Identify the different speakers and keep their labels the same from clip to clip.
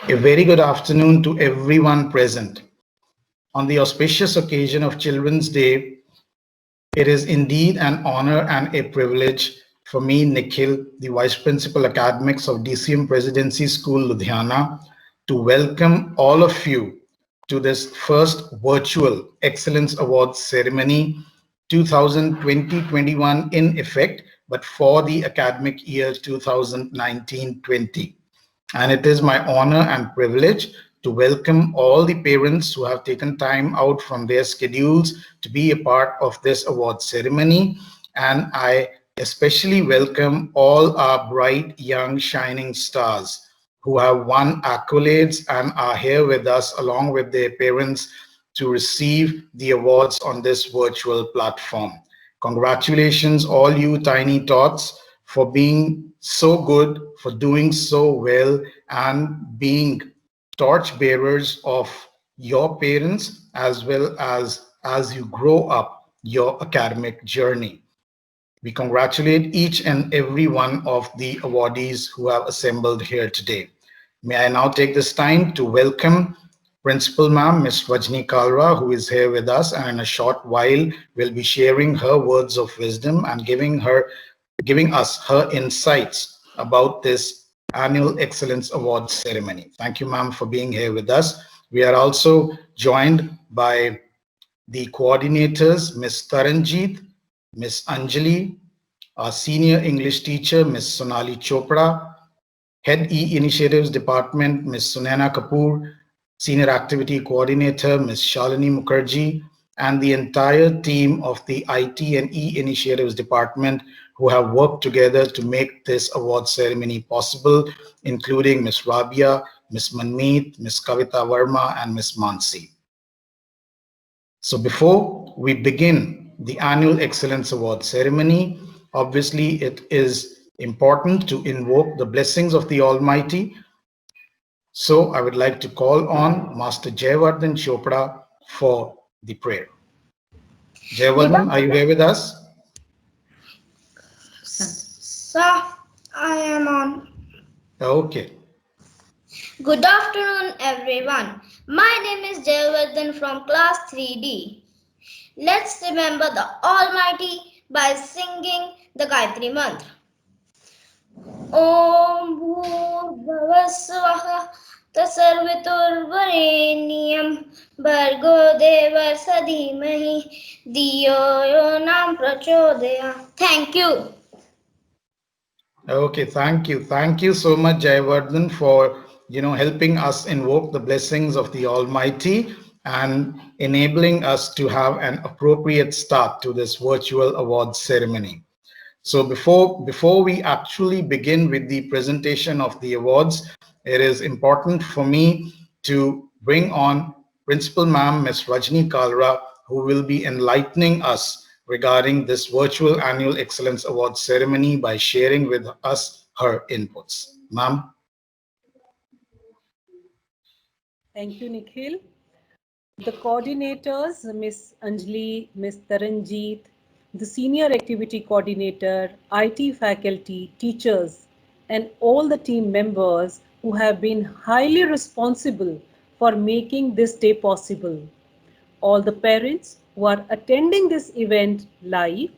Speaker 1: A very good afternoon to everyone present. On the auspicious occasion of Children's Day, it is indeed an honor and a privilege for me, Nikhil, the Vice Principal Academics of DCM Presidency School, Ludhiana, to welcome all of you to this first virtual Excellence Awards ceremony 2020-21 in effect, but for the academic year 2019-20. And it is my honor and privilege to welcome all the parents who have taken time out from their schedules to be a part of this award ceremony. And I especially welcome all our bright, young, shining stars who have won accolades and are here with us along with their parents to receive the awards on this virtual platform. Congratulations, all you tiny tots, for being so good, for doing so well, and being torch bearers of your parents as you grow up your academic journey. We congratulate each and every one of the awardees who have assembled here today. May I now take this time to welcome Principal Ma'am, Ms. Rajni Kalra, who is here with us, and in a short while will be sharing her words of wisdom and giving us her insights about this annual Excellence Awards ceremony. Thank you, ma'am, for being here with us. We are also joined by the coordinators, Ms. Taranjeet, Ms. Anjali, our senior English teacher, Ms. Sonali Chopra, Head E-Initiatives Department, Ms. Sunaina Kapoor, Senior Activity Coordinator, Ms. Shalini Mukherjee, and the entire team of the IT and E-Initiatives Department who have worked together to make this award ceremony possible, including Ms. Rabia, Ms. Manmeet, Ms. Kavita Verma, and Ms. Mansi. So before we begin the annual Excellence Award ceremony, obviously it is important to invoke the blessings of the Almighty. So I would like to call on Master Jayawardhan Chopra for the prayer. Jayawardhan, are you here with us?
Speaker 2: Sir, I am on.
Speaker 1: Okay.
Speaker 2: Good afternoon, everyone. My name is Jayavardhan from class 3D. Let's remember the Almighty by singing the Gayatri Mantra. Om Bhurvavasvaha Tasarviturvarenyam Bhargo Devasya Dhimahi Diyo Yonam Prachodaya. Thank you.
Speaker 1: Okay, thank you. Thank you so much, Jayawardhan, for helping us invoke the blessings of the Almighty and enabling us to have an appropriate start to this virtual awards ceremony. So before we actually begin with the presentation of the awards, it is important for me to bring on Principal Ma'am Ms. Rajni Kalra, who will be enlightening us regarding this virtual annual Excellence Awards ceremony by sharing with us her inputs. Ma'am.
Speaker 3: Thank you, Nikhil. The coordinators, Ms. Anjali, Ms. Taranjeet, the senior activity coordinator, IT faculty, teachers, and all the team members who have been highly responsible for making this day possible. All the parents who are attending this event live,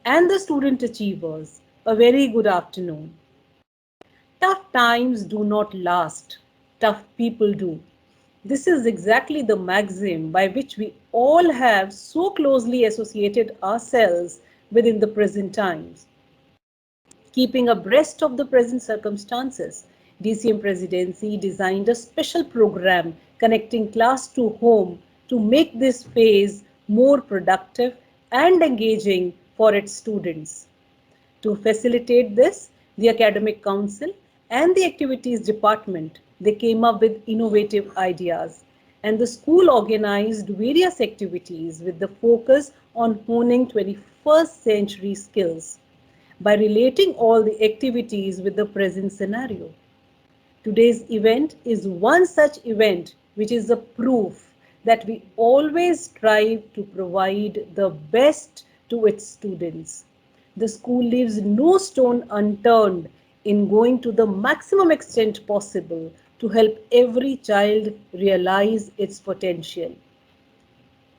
Speaker 3: and the student achievers, a very good afternoon. Tough times do not last, tough people do. This is exactly the maxim by which we all have so closely associated ourselves within the present times. Keeping abreast of the present circumstances, DCM Presidency designed a special program connecting class to home to make this phase more productive and engaging for its students. To facilitate this, the Academic Council and the Activities Department, they came up with innovative ideas, and the school organized various activities with the focus on honing 21st century skills by relating all the activities with the present scenario. Today's event is one such event which is a proof that we always strive to provide the best to its students. The school leaves no stone unturned in going to the maximum extent possible to help every child realize its potential.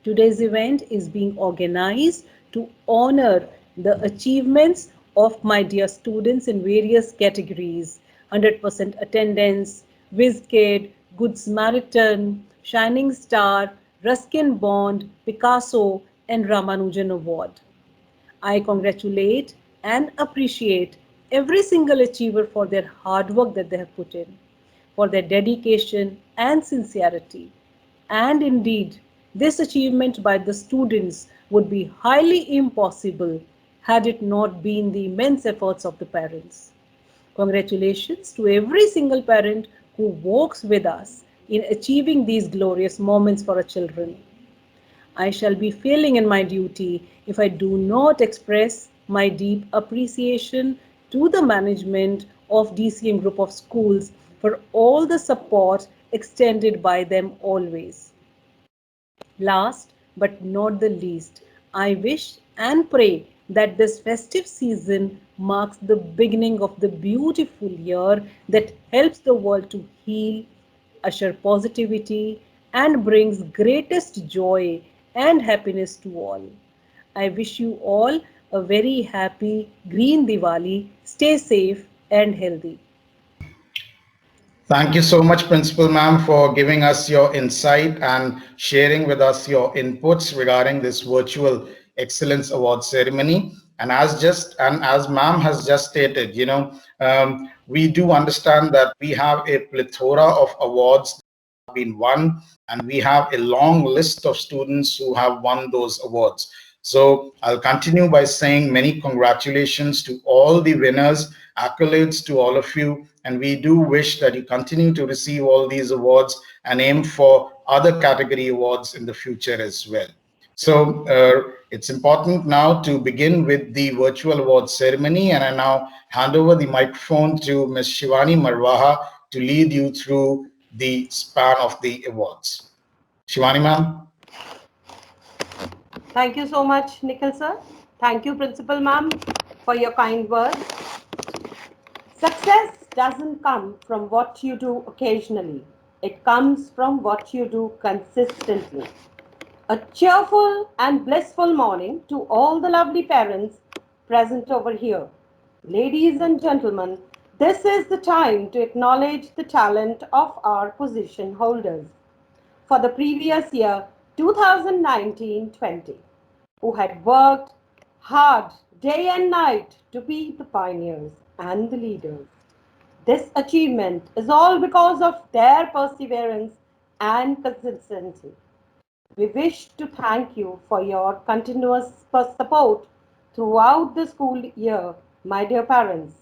Speaker 3: Today's event is being organized to honor the achievements of my dear students in various categories: 100% attendance, Whiz Kid, Good Samaritan, Shining Star, Ruskin Bond, Picasso, and Ramanujan Award. I congratulate and appreciate every single achiever for their hard work that they have put in, for their dedication and sincerity. And indeed, this achievement by the students would be highly impossible had it not been the immense efforts of the parents. Congratulations to every single parent who works with us in achieving these glorious moments for our children. I shall be failing in my duty if I do not express my deep appreciation to the management of DCM Group of Schools for all the support extended by them always. Last but not the least, I wish and pray that this festive season marks the beginning of the beautiful year that helps the world to heal, usher positivity, and brings greatest joy and happiness to all. I wish you all a very happy Green Diwali. Stay safe and healthy.
Speaker 1: Thank you so much, Principal Ma'am, for giving us your insight and sharing with us your inputs regarding this virtual excellence award ceremony. And as Ma'am has just stated, we do understand that we have a plethora of awards that have been won, and we have a long list of students who have won those awards. So I'll continue by saying many congratulations to all the winners, accolades to all of you, and we do wish that you continue to receive all these awards and aim for other category awards in the future as well. So it's important now to begin with the virtual award ceremony, and I now hand over the microphone to Ms. Shivani Marwaha to lead you through the span of the awards. Shivani ma'am.
Speaker 4: Thank you so much, Nikhil sir. Thank you, Principal ma'am, for your kind words. Success doesn't come from what you do occasionally. It comes from what you do consistently. A cheerful and blissful morning to all the lovely parents present over here. Ladies and gentlemen, this is the time to acknowledge the talent of our position holders for the previous year 2019-20, who had worked hard day and night to be the pioneers and the leaders. This achievement is all because of their perseverance and consistency. We wish to thank you for your continuous support throughout the school year, my dear parents.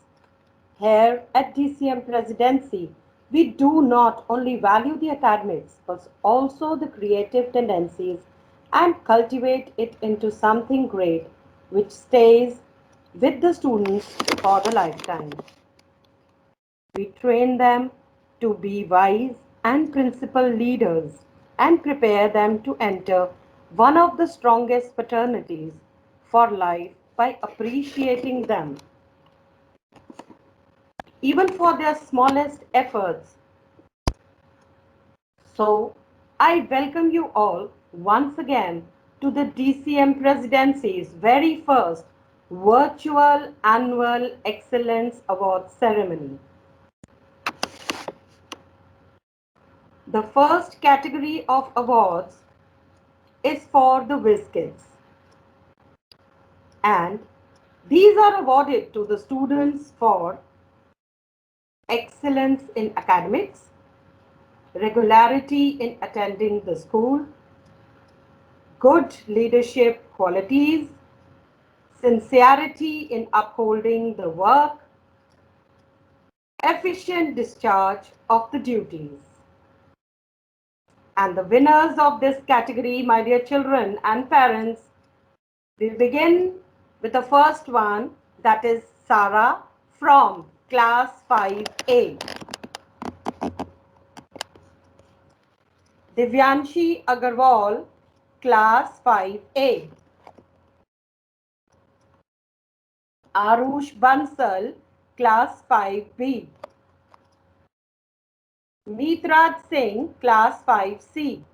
Speaker 4: Here at DCM Presidency, we do not only value the academics but also the creative tendencies and cultivate it into something great which stays with the students for the lifetime. We train them to be wise and principled leaders and prepare them to enter one of the strongest fraternities for life by appreciating them, even for their smallest efforts. So, I welcome you all once again to the DCM Presidency's very first virtual annual Excellence Award ceremony. The first category of awards is for the Whiz Kids, and these are awarded to the students for excellence in academics, regularity in attending the school, good leadership qualities, sincerity in upholding the work, efficient discharge of the duties. And the winners of this category, my dear children and parents, we begin with the first one, that is Sarah from class 5A. Divyanshi Agarwal, class 5A. Arush Bansal, class 5B. Meetraj Singh, Class 5C.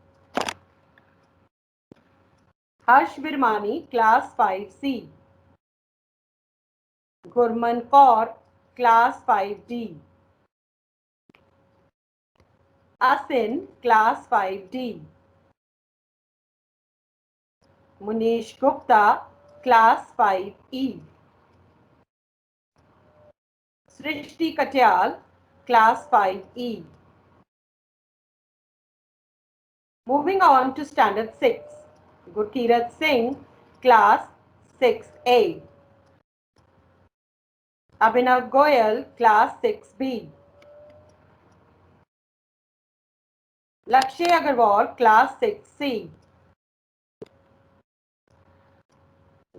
Speaker 4: Harsh Virmani, Class 5C. Gurman Kaur, Class 5D. Asin, Class 5D. Munish Gupta, Class 5E. Srishti Katyal, Class 5E. Moving on to Standard 6. Gurkirat Singh, Class 6A. Abhinav Goyal, Class 6B. Lakshay Agarwal, Class 6C.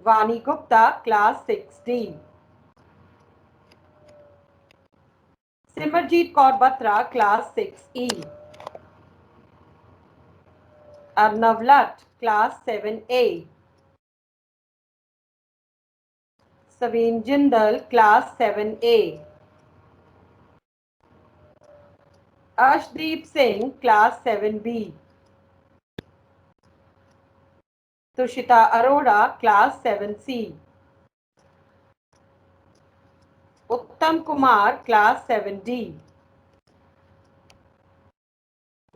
Speaker 4: Vani Gupta, Class 6D. Simarjeet Kaur Batra, Class 6E. Arnav Lat, Class 7A. Saveen Jindal, Class 7A. Ashdeep Singh, Class 7B. Tushita Arora, Class 7C. Uttam Kumar, Class 7D.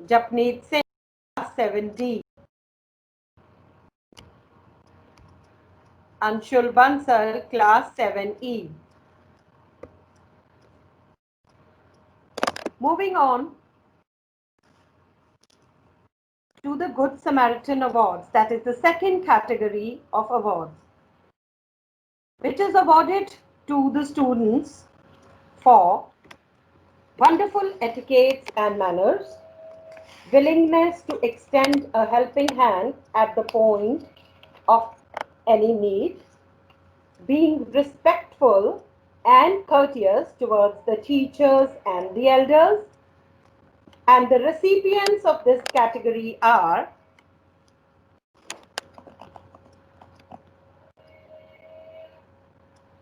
Speaker 4: Japneet Singh, Class 7D. Anshul Bansal, Class 7E. Moving on to the Good Samaritan Awards, that is the second category of awards, which is awarded to the students for wonderful etiquettes and manners, willingness to extend a helping hand at the point of any need, being respectful and courteous towards the teachers and the elders. And the recipients of this category are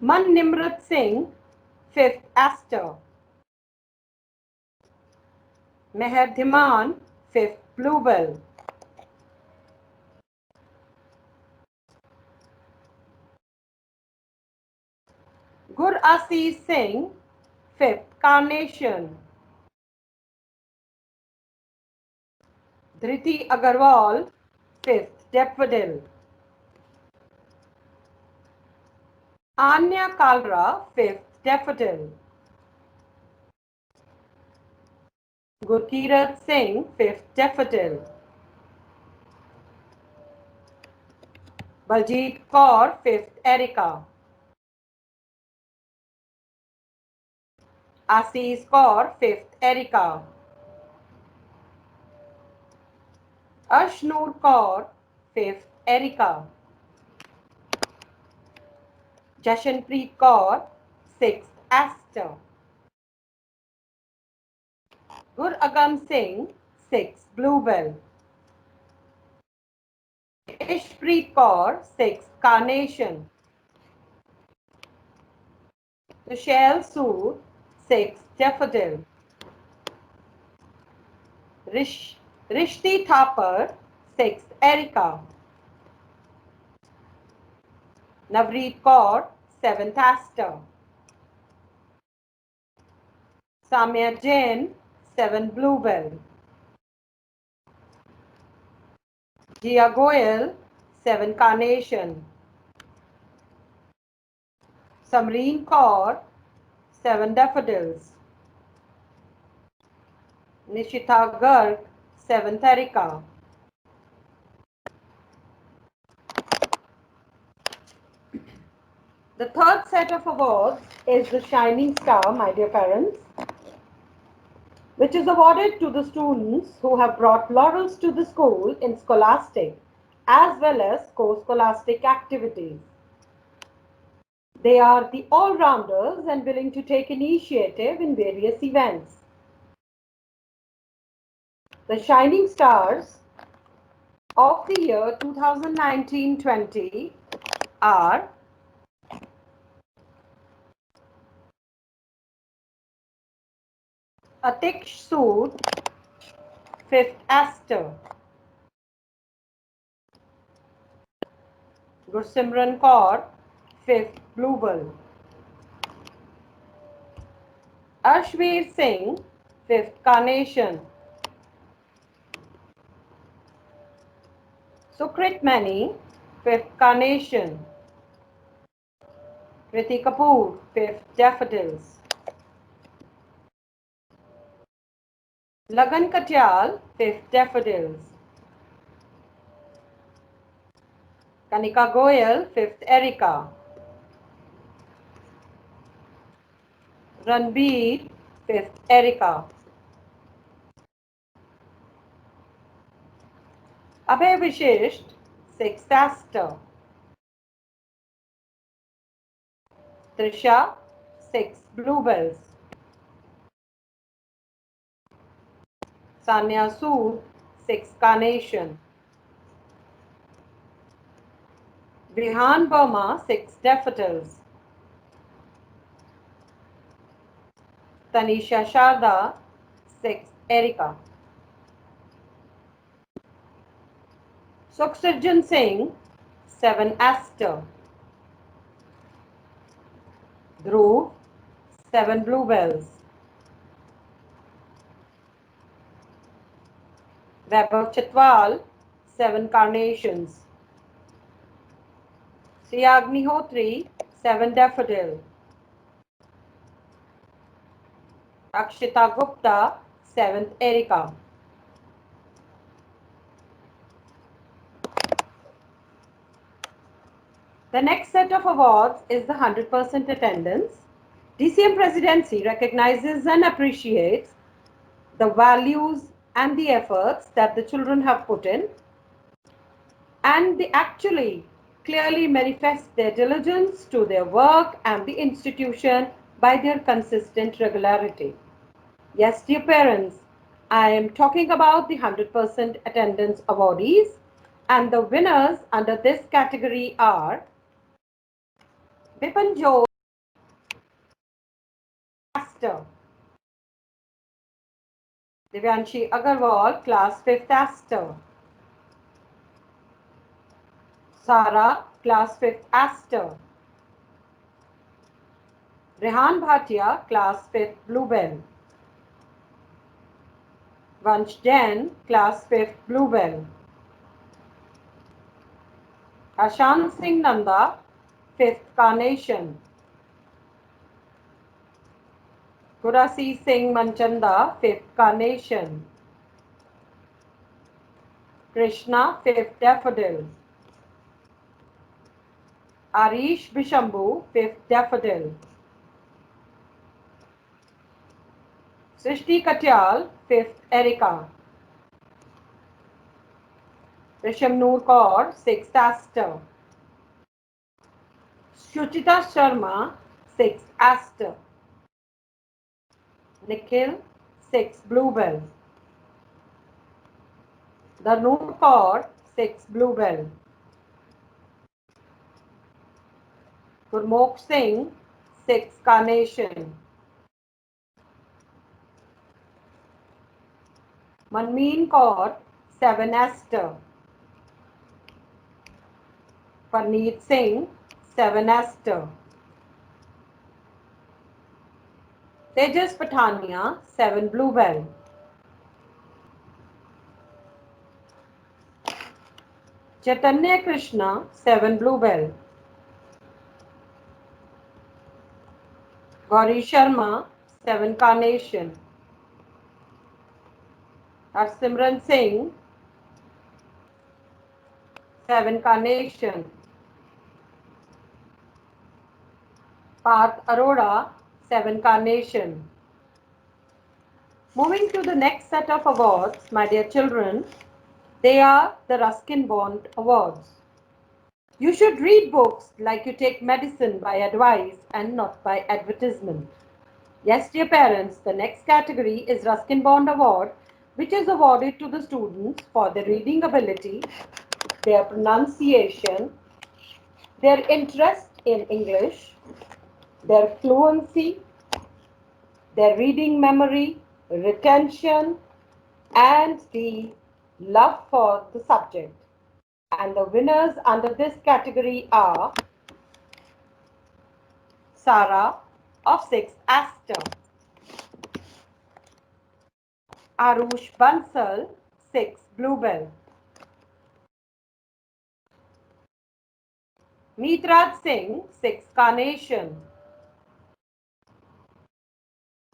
Speaker 4: Manimrat Singh, 5th Astor. Meher Dhiman, 5th Bluebell. Gur Asis Singh, 5th Carnation. Dhriti Agarwal, 5th Daffodil. Anya Kalra, 5th Daffodil. Gurkirat Singh, 5th Daffodil. Baljeet Kaur, 5th Erica. Asis Kaur, 5th Erica. Ashnoor Kaur, 5th Erica. Jashanpreet Kaur, 6th Astor. Gur Agam Singh, 6th Bluebell. Ishpreet Kaur, 6th Carnation. Tushel Sood, 6th Daffodil. Rishti Thapar, 6th Erica. Navreet Kaur, 7th Astor. Samya Jain, 7th Bluebell. Jia Goyal, 7th Carnation. Samreen Kaur, 7 Daffodils. Nishita Garg, 7th Erica. The third set of awards is the Shining Star, my dear parents, which is awarded to the students who have brought laurels to the school in scholastic as well as co-scholastic activities. They are the all-rounders and willing to take initiative in various events. The Shining Stars of the year 2019-20 are Atish Sood, 5th Aster. Gursimran Kaur, 5th Bluebell. Ashveer Singh, 5th Carnation. Sukrit Mani, 5th Carnation. Kriti Kapoor, 5th Daffodils. Lagan Katyal, 5th Daffodils. Kanika Goyal, 5th Erica. Ranbir, 5th Erica. Abhay Vishisht, 6th Aster. Trisha, 6th Bluebells. Sanya Sood, 6th Carnation. Vihan Burma, 6th Daffodils. Tanisha Sharda, 6th Erica. Sukhsarjan Singh, 7 Aster. Dhruv, 7 Bluebells. Vaibhav Chitwal, 7 Carnations. Siya Agnihotri, 7 Daffodil. Akshita Gupta, 7th Erica. The next set of awards is the 100% attendance. DCM Presidency recognizes and appreciates the values and the efforts that the children have put in, and they actually clearly manifest their diligence to their work and the institution by their consistent regularity. Yes, dear parents, I am talking about the 100% attendance awardees, and the winners under this category are Vipin Jose, Aster. Divyanshi Agarwal, class 5th Aster. Sara, class 5th Aster. Rehan Bhatia, class 5th Bluebell. Vansh Jain, class 5th Bluebell. Ashan Singh Nanda, 5th Carnation. Kurasi Singh Manchanda, 5th Carnation. Krishna, 5th Daffodil. Arish Bishambu, 5th Daffodil. Srishti Katyal, 5th Erica. Risham Noor Kaur, 6th Aster. Shuchita Sharma, 6th Aster. Nikhil, 6th Bluebell. Danoor Kaur, 6th Bluebell. Gurmokh Singh, 6th Carnation. Manmeen Kaur, 7 Aster. Parneet Singh, 7 Aster. Tejas Pathania, 7 Bluebell. Chaitanya Krishna, 7 Bluebell. Gauri Sharma, 7 Carnation. Harsimran Singh, 7 Carnation. Parth Arora, 7 Carnation. Moving to the next set of awards, my dear children, they are the Ruskin Bond Awards. You should read books like you take medicine by advice and not by advertisement. Yes, dear parents, the next category is Ruskin Bond Award, which is awarded to the students for their reading ability, their pronunciation, their interest in English, their fluency, their reading memory, retention, and the love for the subject. And the winners under this category are Sarah of 6 Astor, Arush Bansal, 6 Bluebell, Meetraj Singh, 6 Carnation,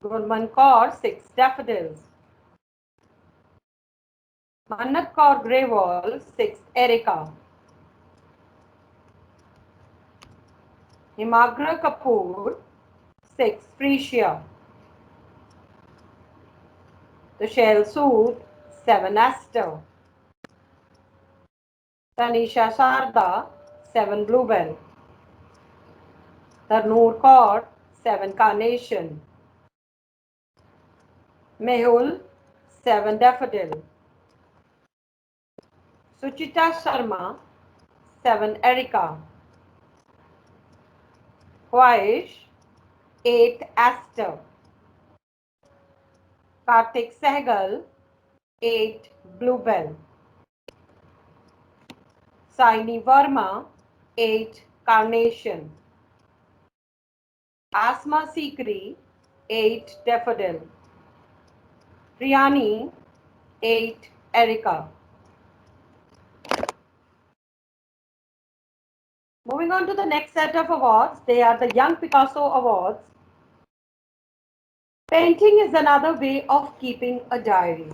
Speaker 4: Gurman Kaur, 6 Daffodils, Mannat Kaur Grewal, 6 Erica, Himagra Kapoor, 6 Freesia, Tushel Sood, 7 Astor, Tanisha Sharda, 7 Bluebell, Tarnoor Kaur, 7 Carnation, Mehul, 7 Daffodil, Suchita Sharma, 7 Erica, Khwahish, 8 Astor, Kartik Sehgal, 8 Bluebell, Saini Verma, 8 Carnation, Asma Sikri, 8 Daffodil, Priyani, 8 Erica. Moving on to the next set of awards, they are the Young Picasso Awards. Painting is another way of keeping a diary.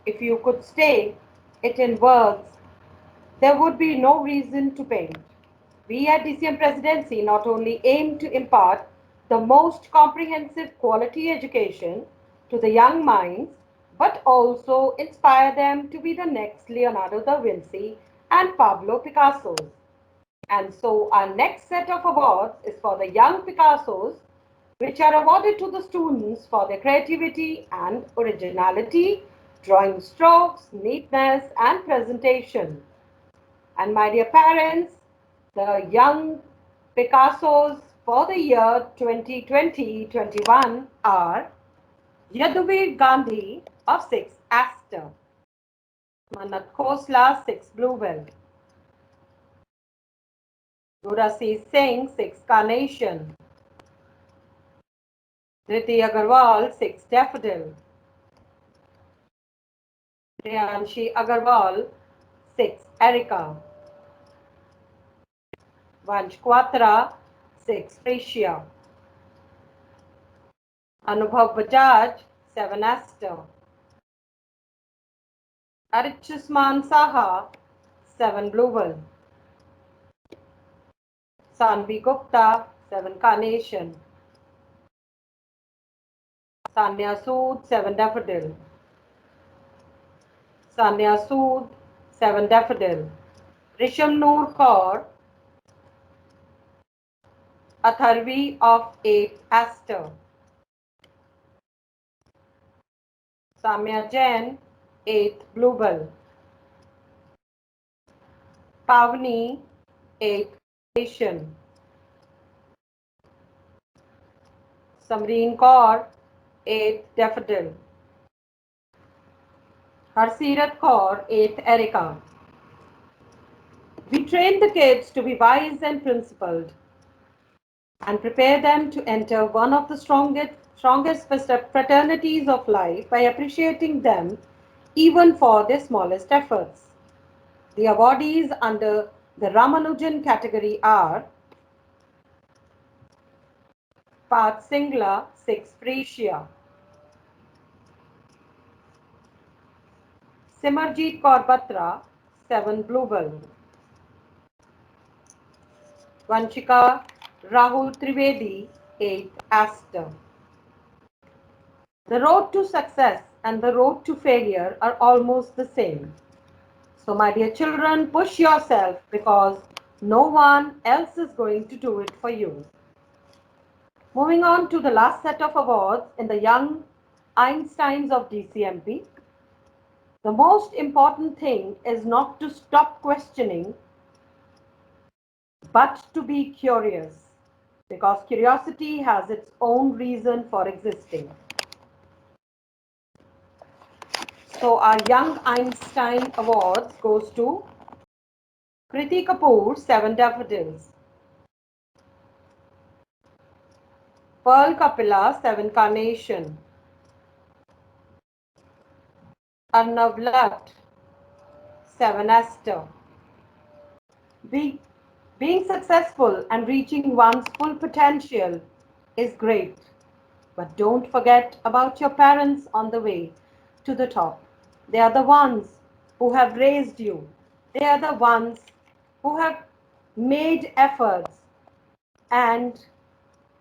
Speaker 4: If you could state it in words, there would be no reason to paint. We at DCM Presidency not only aim to impart the most comprehensive quality education to the young minds, but also inspire them to be the next Leonardo da Vinci and Pablo Picassos. And so our next set of awards is for the young Picassos, which are awarded to the students for their creativity and originality, drawing strokes, neatness, and presentation. And my dear parents, the young Picassos for the year 2020-21 are Yaduvir Gandhi of 6 Astor, Manat Khosla 6 Bluebell, Gurasi Singh 6 Carnation, Dhriti Agarwal 6 Daffodil, Priyanshi Agarwal 6 Erica, Vansh Quatra 6 Freesia, Anubhav Bajaj 7 Astor, Arichusman Saha 7 Bluebell, Sanvi Gupta 7 Carnation, Sanya Sood 7 Daffodil, Sanya Sood 7 Daffodil, Risham Noor Kaur, Atharvi of 8 Astor, Samya Jain 8 Bluebell, Pavni 8 Carnation, Samreen Kaur 8 Daffodil, Harsirat Kaur 8 Erica. We train the kids to be wise and principled and prepare them to enter one of the strongest fraternities of life by appreciating them even for their smallest efforts. The awardees under the Ramanujan category are Parth Singla 6 Freesia, Simarjeet Kaur Batra 7 Bluebell, Vanchika Rahul Trivedi 8 Astor. The road to success and the road to failure are almost the same. So my dear children, push yourself because no one else is going to do it for you. Moving on to the last set of awards in the Young Einsteins of DCMP. The most important thing is not to stop questioning, but to be curious, because curiosity has its own reason for existing. So our Young Einstein Awards goes to Kriti Kapoor, 7 Daffodils. Pearl Kapila, 7 Carnation. Arnav Lat, 7 Aster. Being successful and reaching one's full potential is great, but don't forget about your parents on the way to the top. They are the ones who have raised you. They are the ones who have made efforts and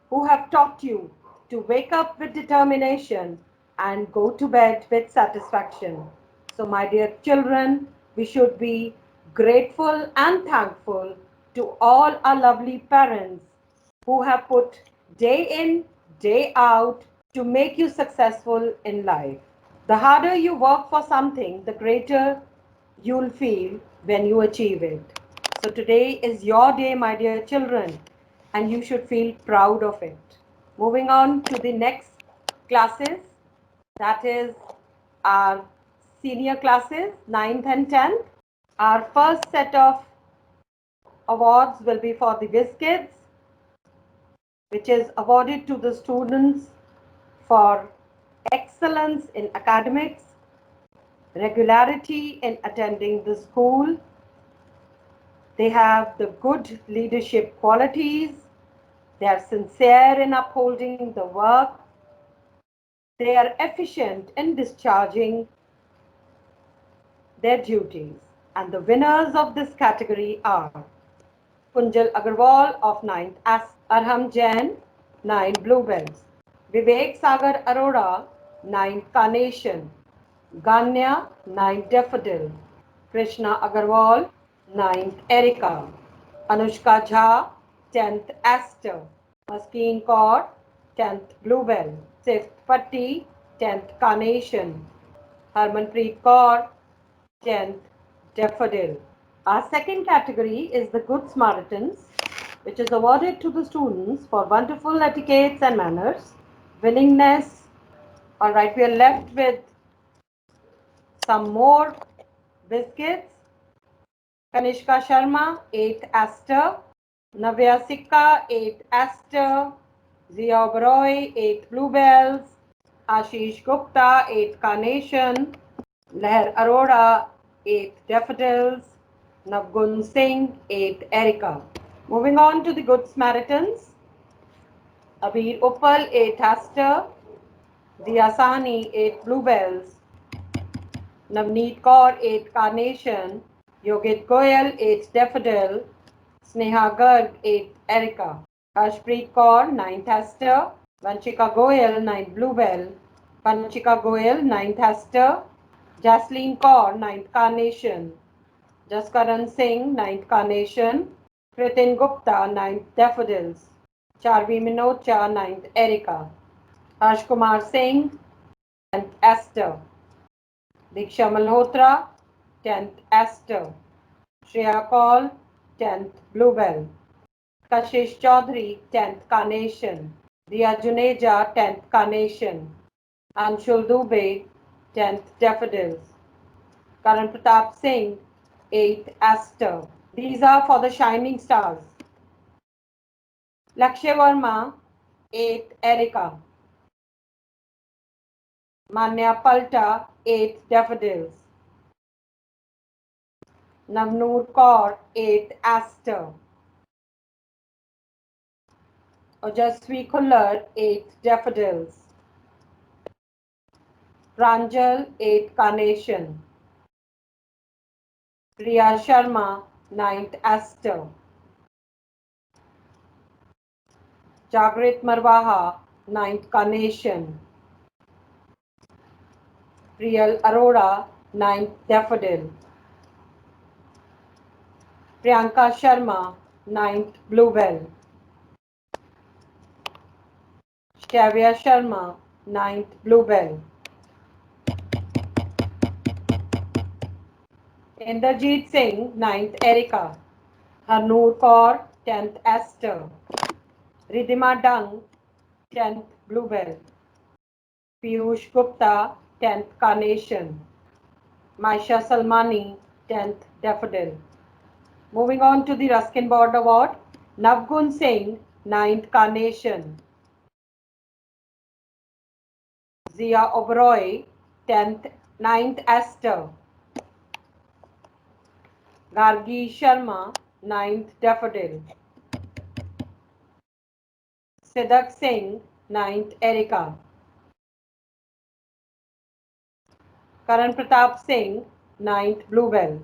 Speaker 4: who have taught you to wake up with determination and go to bed with satisfaction. So, my dear children, we should be grateful and thankful to all our lovely parents who have put day in, day out to make you successful in life. The harder you work for something, the greater you'll feel when you achieve it. So today is your day, my dear children, and you should feel proud of it. Moving on to the next classes, that is our senior classes, 9th and 10th. Our first set of awards will be for the WizKids, which is awarded to the students for excellence in academics, regularity in attending the school. They have the good leadership qualities. They are sincere in upholding the work. They are efficient in discharging their duties. And the winners of this category are Kunjal Agarwal of 9th As, Arham Jain, 9 Bluebells, Vivek Sagar Arora, 9 Carnation, Ganya, 9 Daffodil, Krishna Agarwal, 9th Erica, Anushka Jha, 10th Aster, Maskeen Kaur, 10th Bluebell, 6th Patti, 10th Carnation, Harmanpreet Kaur, 10th Daffodil. Our second category is the Good Samaritans, which is awarded to the students for wonderful etiquettes and manners, willingness. All right, we are left with some more biscuits. Kanishka Sharma, 8th Aster. Navya Sikka, 8th Aster. Zia Oberoi, 8th Bluebells. Ashish Gupta, 8th Carnation. Leher Arora, 8th Daffodils. Navgun Singh, 8th Erica. Moving on to the Good Samaritans. Abir Uppal, 8th Aster. Dia Sahni, 8th Bluebells. Navneet Kaur, 8th Carnation. Yogit Goyal, 8th Daffodil. Sneha Garg, 8th Erica. Ashpreet Kaur, 9th Aster. Vanchika Goyal, 9th Bluebell. Vanchika Goyal, 9th Aster. Jasleen Kaur, 9th Carnation. Jaskaran Singh, 9th Carnation. Kritin Gupta, 9th Daffodils. Charvi Minocha, 9th Erica. Harsh Kumar Singh, 10th Aster. Diksha Malhotra, 10th Aster. Shreya Kaul, 10th Bluebell. Kashish Chaudhary, 10th Carnation. Dia Juneja, 10th Carnation. Anshul Dubey, 10th Daffodils. Karan Pratap Singh, 8th Aster. These are for the shining stars. Lakshya Verma, 8th Erica. Manya Palta, 8th Daffodils. Navnoor Kaur, 8th Aster. Ojasvi Khullar, 8th Daffodils. Pranjal, 8th Carnation. Priya Sharma, 9th Aster. Jagrit Marwaha, 9th Carnation. Priyal Arora, 9th Daffodil. Priyanka Sharma, 9th Bluebell. Shavya Sharma, 9th Bluebell. Inderjeet Singh, 9th Erica. Harnoor Kaur, 10th Aster. Ridhima Dung, 10th Bluebell. Piyush Gupta, 10th Carnation. Maisha Salmani, 10th Daffodil. Moving on to the Ruskin Board Award, Navgun Singh, 9th Carnation. Zia Oberoi, 9th Aster. Gargi Sharma, 9th Daffodil. Siddharth Singh, 9th Erica. Karan Pratap Singh, 9th Bluebell.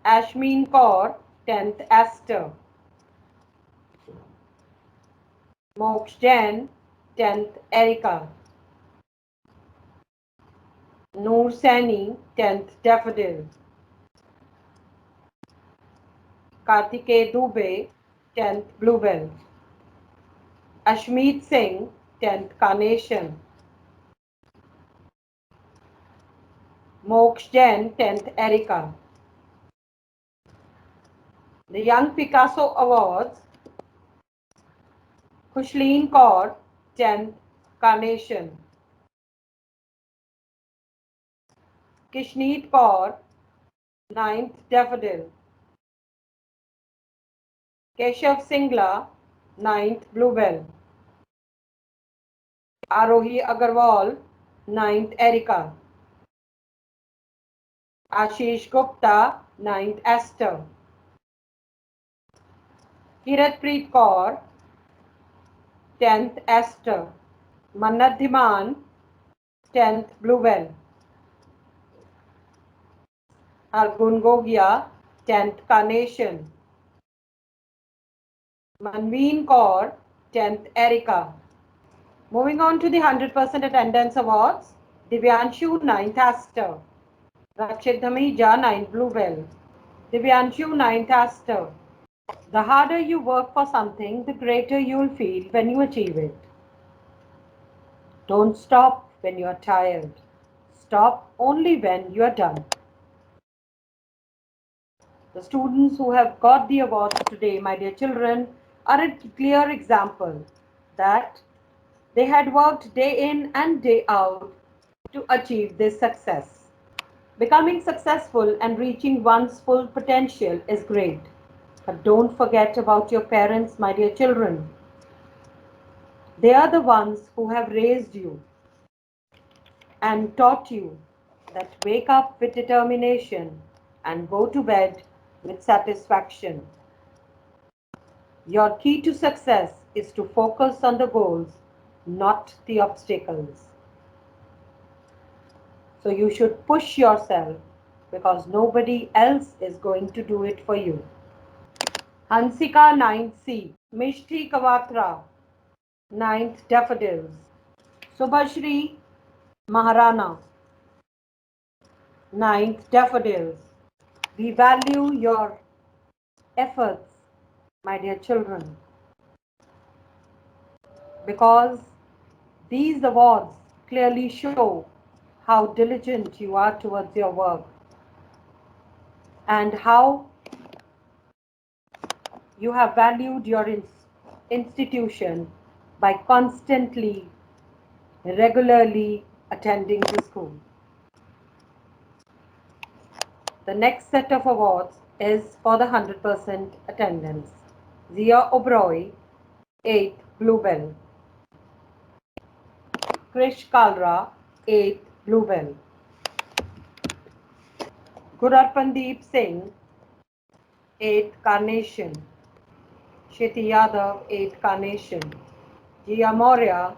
Speaker 4: Ashmeen Kaur, 10th Aster. Moksh Jain, 10th Erica. Noor Saini, 10th Daffodil. Kartikeya Dubey, 10th Bluebell. Ashmeet Singh, 10th Carnation. Moksh Jain, 10th Erica. The Young Picasso Awards, Khushleen Kaur, 10th Carnation. Kishneet Kaur, 9th Daffodil. Keshav Singla, 9th Bluebell. Arohi Agarwal, 9th Erica. Ashish Gupta, 9th Aster. Kiratpreet Kaur, 10th Aster. Mannat Dhiman, 10th Bluebell. Argun Gogia, 10th Carnation. Manveen Kaur, 10th Erica. Moving on to the 100% attendance awards, Divyanshu, 9th Aster. Rakshit Dhamija, 9th Bluebell. Divyanshu, 9th Aster. The harder you work for something, the greater you'll feel when you achieve it. Don't stop when you are tired. Stop only when you are done. The students who have got the awards today, my dear children, are a clear example that they had worked day in and day out to achieve this success. Becoming successful and reaching one's full potential is great. But don't forget about your parents, my dear children. They are the ones who have raised you and taught you that wake up with determination and go to bed with satisfaction. Your key to success is to focus on the goals, not the obstacles. So you should push yourself because nobody else is going to do it for you. Hansika 9th C. Mishti Kawatra 9th Daffodils. Subhashri Maharana 9th Daffodils. We value your efforts, my dear children, because these awards clearly show how diligent you are towards your work and how you have valued your institution by constantly, regularly attending the school. The next set of awards is for the 100% attendance. Zia Oberoi, 8th Bluebell. Krish Kalra, 8th Bluebell. Gurarpandeep Singh, 8th Carnation. Shiti Yadav, 8th Carnation. Jia Maurya,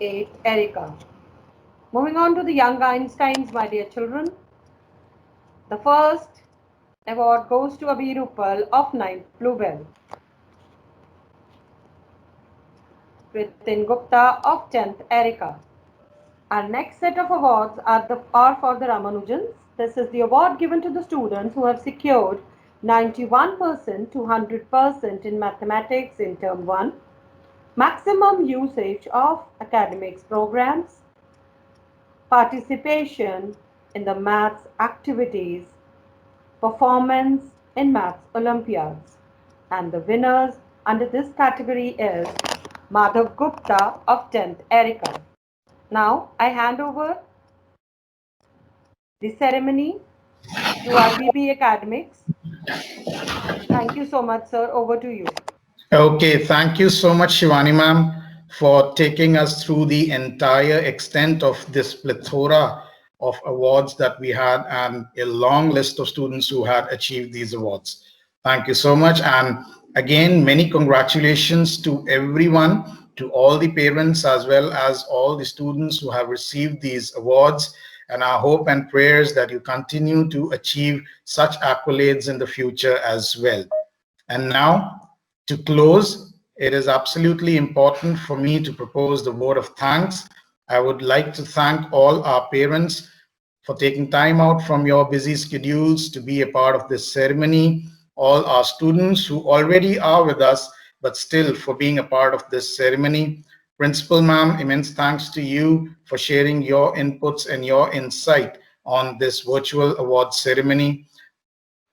Speaker 4: 8th Erica. Moving on to the Young Einsteins, my dear children. The first award goes to Abhi Rupal of 9th Bluebell. Kritin Gupta of 10th Erica. Our next set of awards are for the Ramanujans. This is the award given to the students who have secured 91% to 100% in mathematics in term 1, maximum usage of academics programs, participation in the maths activities, performance in maths Olympiads. And the winners under this category is Madhav Gupta of 10th Erica. Now I hand over the ceremony to IBB Academics. Thank you so much, sir. Over to you.
Speaker 1: Okay, thank you so much, Shivani ma'am, for taking us through the entire extent of this plethora of awards that we had and a long list of students who had achieved these awards. Thank you so much. And again, many congratulations to everyone, to all the parents as well as all the students who have received these awards. And our hope and prayers that you continue to achieve such accolades in the future as well. And now, to close, it is absolutely important for me to propose the vote of thanks. I would like to thank all our parents for taking time out from your busy schedules to be a part of this ceremony, all our students who already are with us, but still for being a part of this ceremony. Principal ma'am, immense thanks to you for sharing your inputs and your insight on this virtual award ceremony.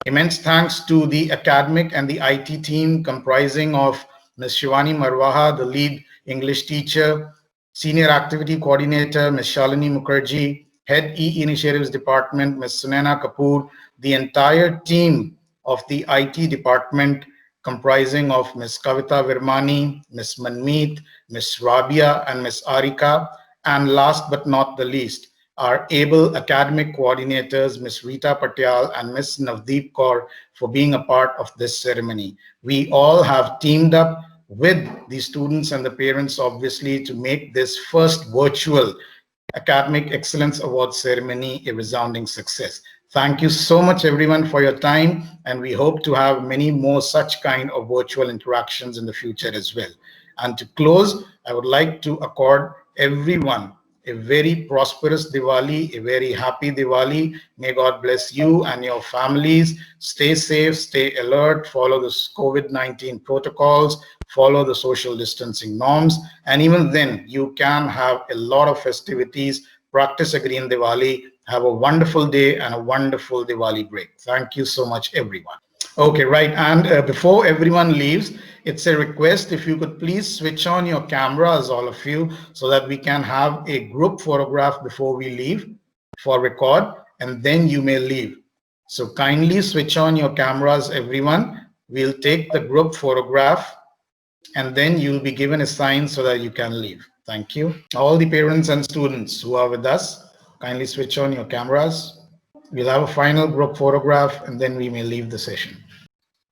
Speaker 1: Immense thanks to the academic and the IT team comprising of Ms. Shivani Marwaha, the lead English teacher, Senior Activity Coordinator, Ms. Shalini Mukherjee, Head E-Initiatives Department, Ms. Sunaina Kapoor, the entire team of the IT department comprising of Ms. Kavita Virmani, Ms. Manmeet, Ms. Rabia, and Ms. Arika, and last but not the least, our able academic coordinators, Ms. Rita Patyal and Ms. Navdeep Kaur, for being a part of this ceremony. We all have teamed up with the students and the parents, obviously, to make this first virtual Academic Excellence Award ceremony a resounding success. Thank you so much, everyone, for your time, and we hope to have many more such kind of virtual interactions in the future as well. And to close, I would like to accord everyone a very prosperous Diwali, a very happy Diwali. May God bless you and your families. Stay safe, stay alert, follow the COVID-19 protocols, follow the social distancing norms, and even then you can have a lot of festivities. Practice a green Diwali. Have a wonderful day and a wonderful Diwali break. Thank you so much, everyone. Okay, right. And before everyone leaves, it's a request if you could please switch on your cameras, all of you, so that we can have a group photograph before we leave for record, and then you may leave. So kindly switch on your cameras, everyone. We'll take the group photograph, and then you'll be given a sign so that you can leave. Thank you. All the parents and students who are with us, kindly switch on your cameras. We'll have a final group photograph and then we may leave the session.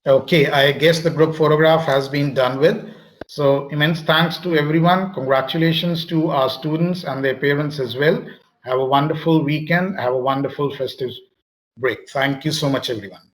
Speaker 1: Okay, I guess the group photograph has been done with. So immense thanks to everyone. Congratulations to our students and their parents as well. Have a wonderful weekend. Have a wonderful festive break. Thank you so much, everyone.